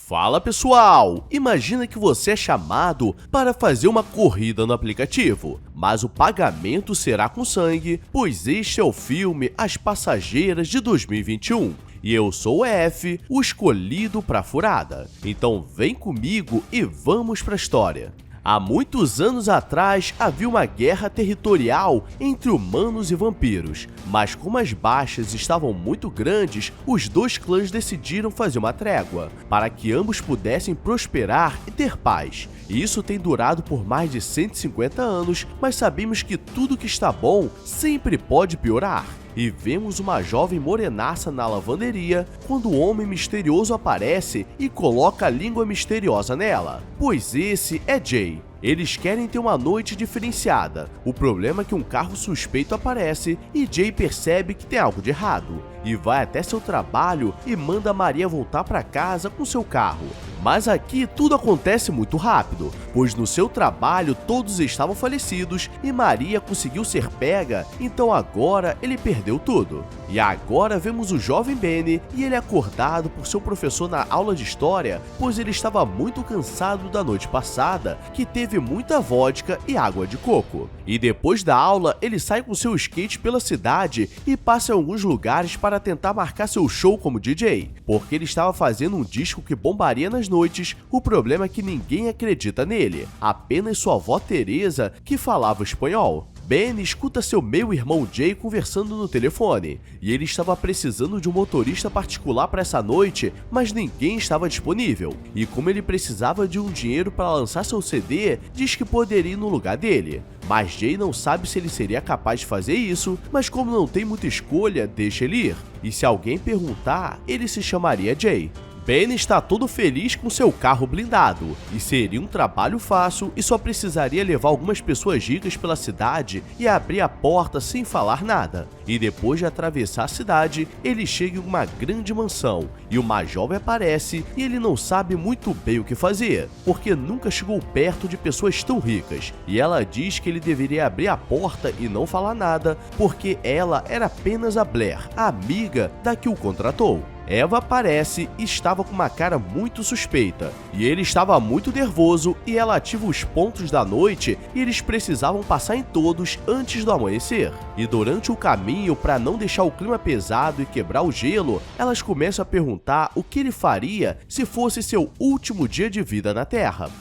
Fala pessoal! Imagina que você é chamado para fazer uma corrida no aplicativo, mas o pagamento será com sangue, pois este é o filme As Passageiras de 2021. E eu sou o F, o escolhido para a furada. Então vem comigo e vamos para a história. Há muitos anos atrás havia uma guerra territorial entre humanos e vampiros, mas como as baixas estavam muito grandes, os dois clãs decidiram fazer uma trégua, para que ambos pudessem prosperar e ter paz. E isso tem durado por mais de 150 anos, mas sabemos que tudo que está bom sempre pode piorar. E vemos uma jovem morenaça na lavanderia quando o homem misterioso aparece e coloca a língua misteriosa nela, pois esse é Jay. Eles querem ter uma noite diferenciada. O problema é que um carro suspeito aparece e Jay percebe que tem algo de errado e vai até seu trabalho e manda Maria voltar para casa com seu carro. Mas aqui tudo acontece muito rápido, pois no seu trabalho todos estavam falecidos e Maria conseguiu ser pega, então agora ele perdeu tudo. E agora vemos o jovem Benny e ele é acordado por seu professor na aula de história, pois ele estava muito cansado da noite passada, que teve muita vodka e água de coco. E depois da aula, ele sai com seu skate pela cidade e passa em alguns lugares para tentar marcar seu show como DJ, porque ele estava fazendo um disco que bombaria nas noites. O problema é que ninguém acredita nele, apenas sua avó Teresa, que falava espanhol. Ben escuta seu meio-irmão Jay conversando no telefone, e ele estava precisando de um motorista particular para essa noite, mas ninguém estava disponível. E como ele precisava de um dinheiro para lançar seu CD, diz que poderia ir no lugar dele. Mas Jay não sabe se ele seria capaz de fazer isso, mas como não tem muita escolha, deixa ele ir. E se alguém perguntar, ele se chamaria Jay. Ben está todo feliz com seu carro blindado, e seria um trabalho fácil e só precisaria levar algumas pessoas ricas pela cidade e abrir a porta sem falar nada. E depois de atravessar a cidade, ele chega em uma grande mansão, e uma jovem aparece e ele não sabe muito bem o que fazer, porque nunca chegou perto de pessoas tão ricas, e ela diz que ele deveria abrir a porta e não falar nada, porque ela era apenas a Blair, a amiga da que o contratou. Eva aparece e estava com uma cara muito suspeita, e ele estava muito nervoso e ela ativa os pontos da noite e eles precisavam passar em todos antes do amanhecer. E durante o caminho, para não deixar o clima pesado e quebrar o gelo, elas começam a perguntar o que ele faria se fosse seu último dia de vida na Terra.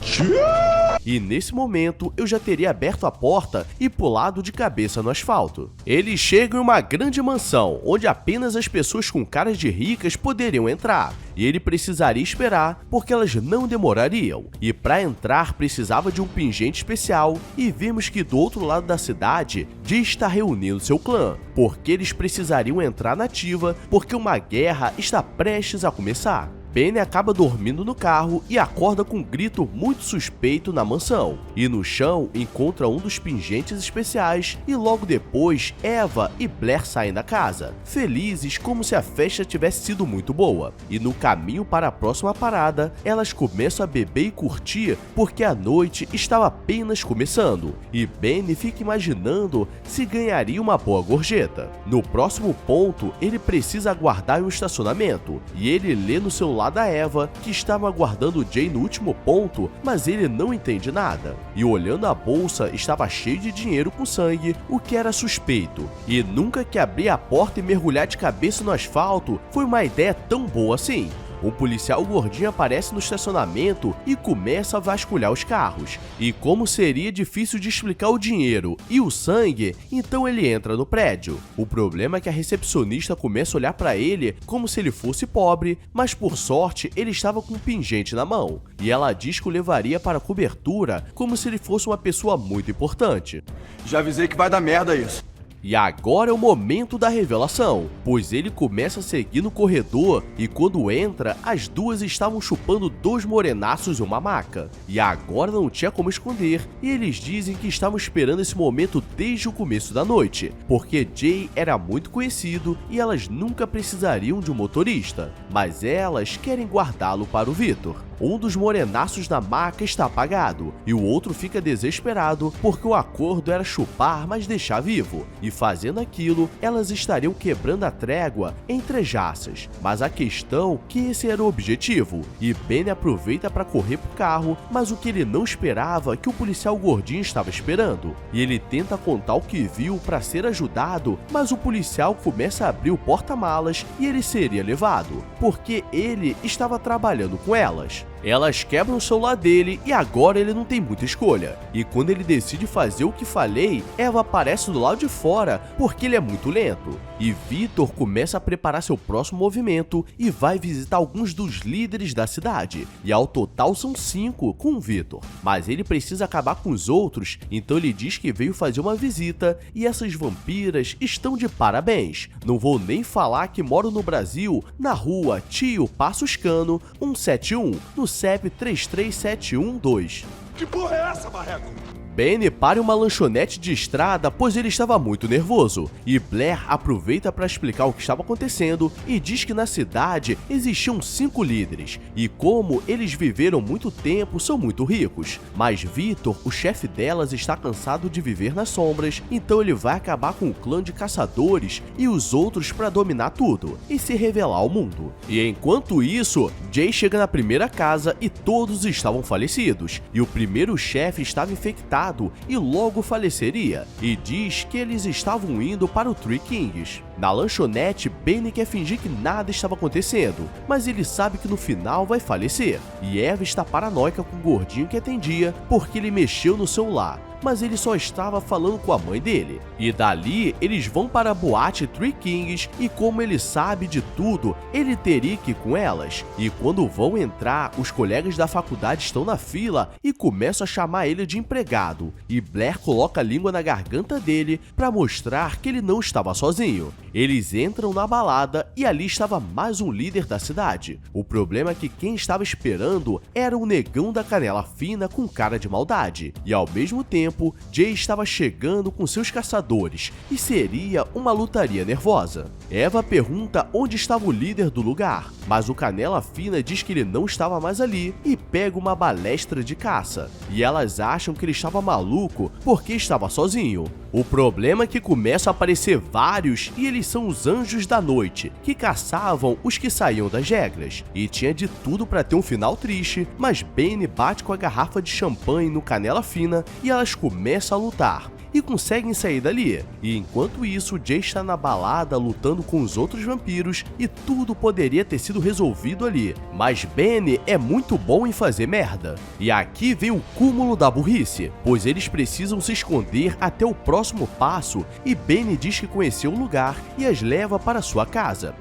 E nesse momento, eu já teria aberto a porta e pulado de cabeça no asfalto. Eles chegam em uma grande mansão, onde apenas as pessoas com caras de ricas poderiam entrar, e ele precisaria esperar, porque elas não demorariam. E para entrar precisava de um pingente especial, e vimos que do outro lado da cidade, Jay está reunindo seu clã, porque eles precisariam entrar na ativa, porque uma guerra está prestes a começar. Ben acaba dormindo no carro e acorda com um grito muito suspeito na mansão. E no chão encontra um dos pingentes especiais e logo depois Eva e Blair saem da casa, felizes como se a festa tivesse sido muito boa. E no caminho para a próxima parada, elas começam a beber e curtir porque a noite estava apenas começando. E Ben fica imaginando se ganharia uma boa gorjeta. No próximo ponto, ele precisa aguardar em um estacionamento e ele lê no celular da Eva, que estava aguardando o Jay no último ponto, mas ele não entende nada. E olhando a bolsa, estava cheio de dinheiro com sangue, o que era suspeito. E nunca que abrir a porta e mergulhar de cabeça no asfalto foi uma ideia tão boa assim. Um policial gordinho aparece no estacionamento e começa a vasculhar os carros. E como seria difícil de explicar o dinheiro e o sangue, então ele entra no prédio. O problema é que a recepcionista começa a olhar para ele como se ele fosse pobre, mas por sorte ele estava com um pingente na mão. E ela diz que o levaria para a cobertura como se ele fosse uma pessoa muito importante. Já avisei que vai dar merda isso. E agora é o momento da revelação, pois ele começa a seguir no corredor e quando entra, as duas estavam chupando dois morenaços em uma maca. E agora não tinha como esconder, e eles dizem que estavam esperando esse momento desde o começo da noite, porque Jay era muito conhecido e elas nunca precisariam de um motorista, mas elas querem guardá-lo para o Victor. Um dos morenaços da maca está apagado, e o outro fica desesperado porque o acordo era chupar, mas deixar vivo, e fazendo aquilo, elas estariam quebrando a trégua entre as raças. Mas a questão é que esse era o objetivo, e Benny aproveita para correr pro carro, mas o que ele não esperava é que o policial gordinho estava esperando, e ele tenta contar o que viu para ser ajudado, mas o policial começa a abrir o porta-malas e ele seria levado, porque ele estava trabalhando com elas. Elas quebram o celular dele e agora ele não tem muita escolha. E quando ele decide fazer o que falei, Eva aparece do lado de fora porque ele é muito lento. E Victor começa a preparar seu próximo movimento e vai visitar alguns dos líderes da cidade. E ao total são 5 com o Victor. Mas ele precisa acabar com os outros, então ele diz que veio fazer uma visita e essas vampiras estão de parabéns. Não vou nem falar que moro no Brasil, na rua Tio Passos Cano 171, no CEP 33712. Que porra é essa, Marreco? Benny para em uma lanchonete de estrada pois ele estava muito nervoso, e Blair aproveita para explicar o que estava acontecendo e diz que na cidade existiam 5 líderes, e como eles viveram muito tempo são muito ricos, mas Victor, o chefe delas, está cansado de viver nas sombras, então ele vai acabar com o clã de caçadores e os outros para dominar tudo e se revelar ao mundo. E enquanto isso, Jay chega na primeira casa e todos estavam falecidos, e o primeiro chefe estava infectado e logo faleceria, e diz que eles estavam indo para o Three Kings. Na lanchonete, Benny quer fingir que nada estava acontecendo, mas ele sabe que no final vai falecer, e Eva está paranoica com o gordinho que atendia porque ele mexeu no celular, mas ele só estava falando com a mãe dele. E dali, eles vão para a boate Three Kings e como ele sabe de tudo, ele teria que ir com elas. E quando vão entrar, os colegas da faculdade estão na fila e começam a chamar ele de empregado. E Blair coloca a língua na garganta dele para mostrar que ele não estava sozinho. Eles entram na balada e ali estava mais um líder da cidade. O problema é que quem estava esperando era o negão da canela fina com cara de maldade. E ao mesmo tempo, Jay estava chegando com seus caçadores e seria uma lutaria nervosa. Eva pergunta onde estava o líder do lugar, mas o Canela Fina diz que ele não estava mais ali e pega uma balestra de caça. E elas acham que ele estava maluco porque estava sozinho. O problema é que começam a aparecer vários e eles são os Anjos da Noite, que caçavam os que saíam das regras. E tinha de tudo para ter um final triste, mas Benny bate com a garrafa de champanhe no Canela Fina e elas começam a lutar e conseguem sair dali. E enquanto isso, Jay está na balada lutando com os outros vampiros e tudo poderia ter sido resolvido ali. Mas Benny é muito bom em fazer merda. E aqui vem o cúmulo da burrice, pois eles precisam se esconder até o próximo passo e Benny diz que conheceu o lugar e as leva para sua casa.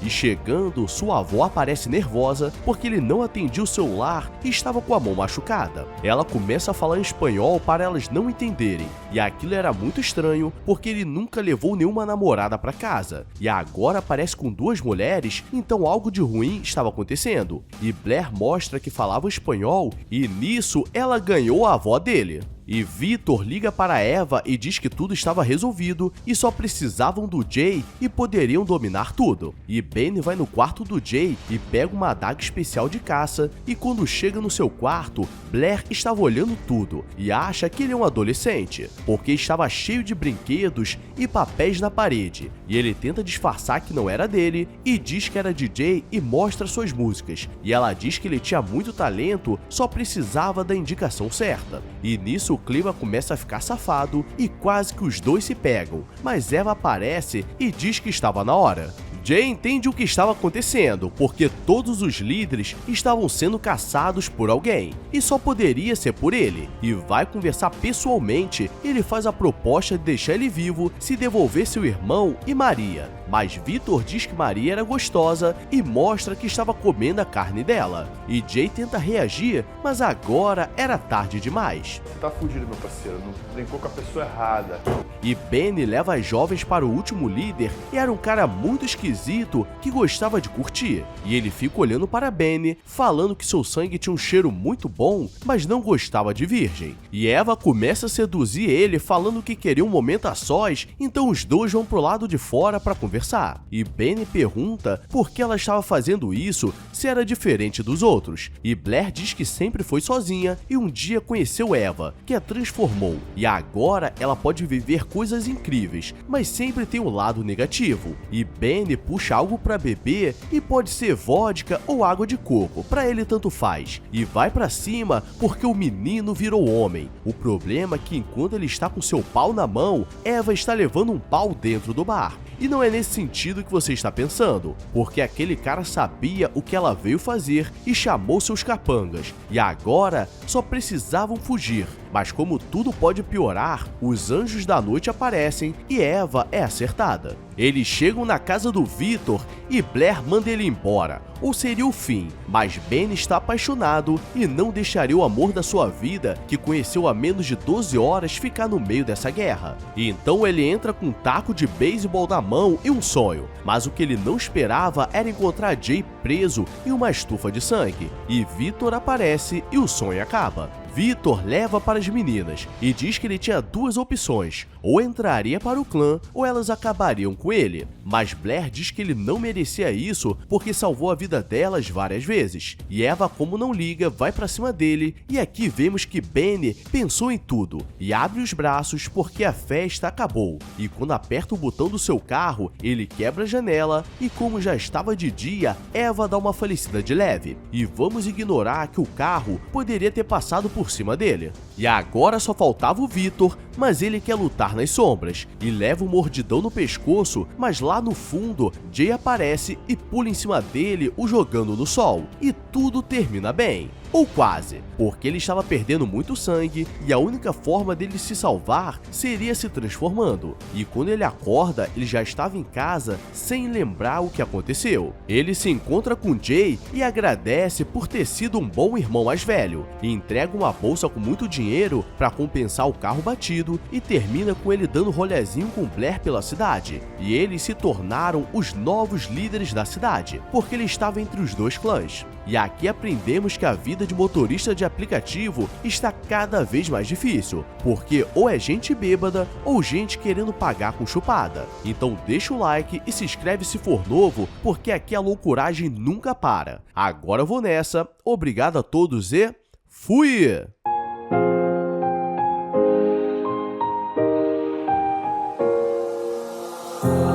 E chegando, sua avó aparece nervosa porque ele não atendia o celular e estava com a mão machucada. Ela começa a falar em espanhol para elas não entenderem, e aquilo era muito estranho porque ele nunca levou nenhuma namorada para casa, e agora aparece com 2 mulheres, então algo de ruim estava acontecendo. E Blair mostra que falava espanhol e nisso ela ganhou a avó dele. E Victor liga para Eva e diz que tudo estava resolvido e só precisavam do Jay e poderiam dominar tudo. E Benny vai no quarto do Jay e pega uma adaga especial de caça e quando chega no seu quarto, Blair estava olhando tudo e acha que ele é um adolescente, porque estava cheio de brinquedos e papéis na parede. E ele tenta disfarçar que não era dele e diz que era DJ e mostra suas músicas. E ela diz que ele tinha muito talento, só precisava da indicação certa. E nisso o clima começa a ficar safado e quase que os dois se pegam, mas Eva aparece e diz que estava na hora. Jay entende o que estava acontecendo, porque todos os líderes estavam sendo caçados por alguém, e só poderia ser por ele, e vai conversar pessoalmente. Ele faz a proposta de deixar ele vivo se devolver seu irmão e Maria, mas Victor diz que Maria era gostosa e mostra que estava comendo a carne dela, e Jay tenta reagir, mas agora era tarde demais. Você tá fudido, meu parceiro, não brincou com a pessoa errada. E Benny leva as jovens para o último líder e era um cara muito esquisito que gostava de curtir. E ele fica olhando para Benny, falando que seu sangue tinha um cheiro muito bom, mas não gostava de virgem. E Eva começa a seduzir ele, falando que queria um momento a sós, então os dois vão pro lado de fora para conversar. conversar. E Benny pergunta por que ela estava fazendo isso se era diferente dos outros. E Blair diz que sempre foi sozinha e um dia conheceu Eva, que a transformou. E agora ela pode viver coisas incríveis, mas sempre tem um lado negativo. E Benny puxa algo para beber e pode ser vodka ou água de coco, para ele tanto faz. E vai para cima porque o menino virou homem. O problema é que enquanto ele está com seu pau na mão, Eva está levando um pau dentro do bar. E não é nesse sentido que você está pensando, porque aquele cara sabia o que ela veio fazer e chamou seus capangas, e agora só precisavam fugir. Mas como tudo pode piorar, os anjos da noite aparecem e Eva é acertada. Eles chegam na casa do Victor e Blair manda ele embora, ou seria o fim, mas Ben está apaixonado e não deixaria o amor da sua vida, que conheceu há menos de 12 horas, ficar no meio dessa guerra. E então ele entra com um taco de beisebol na mão e um sonho, mas o que ele não esperava era encontrar Jay preso em uma estufa de sangue, e Victor aparece e o sonho acaba. Victor leva para as meninas e diz que ele tinha duas opções, ou entraria para o clã ou elas acabariam com ele. Mas Blair diz que ele não merecia isso porque salvou a vida delas várias vezes. E Eva, como não liga, vai para cima dele e aqui vemos que Benny pensou em tudo e abre os braços porque a festa acabou. E quando aperta o botão do seu carro, ele quebra a janela e como já estava de dia, Eva dá uma falecida de leve. E vamos ignorar que o carro poderia ter passado por cima dele. E agora só faltava o Victor, mas ele quer lutar nas sombras e leva um mordidão no pescoço, mas lá no fundo, Jay aparece e pula em cima dele, o jogando no sol. E tudo termina bem. Ou quase, porque ele estava perdendo muito sangue e a única forma dele se salvar seria se transformando. E quando ele acorda, ele já estava em casa sem lembrar o que aconteceu. Ele se encontra com Jay e agradece por ter sido um bom irmão mais velho, e entrega uma bolsa com muito dinheiro para compensar o carro batido e termina com ele dando rolezinho com Blair pela cidade. E eles se tornaram os novos líderes da cidade, porque ele estava entre os dois clãs. E aqui aprendemos que a vida de motorista de aplicativo está cada vez mais difícil, porque ou é gente bêbada ou gente querendo pagar com chupada. Então deixa o like e se inscreve se for novo, porque aqui a loucuragem nunca para. Agora eu vou nessa, obrigado a todos e fui!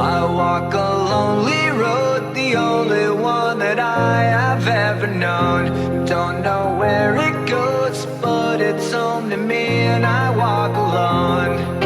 I walk a lonely road, the only one that I have ever known. Don't know where it goes, but it's home to me and I walk alone.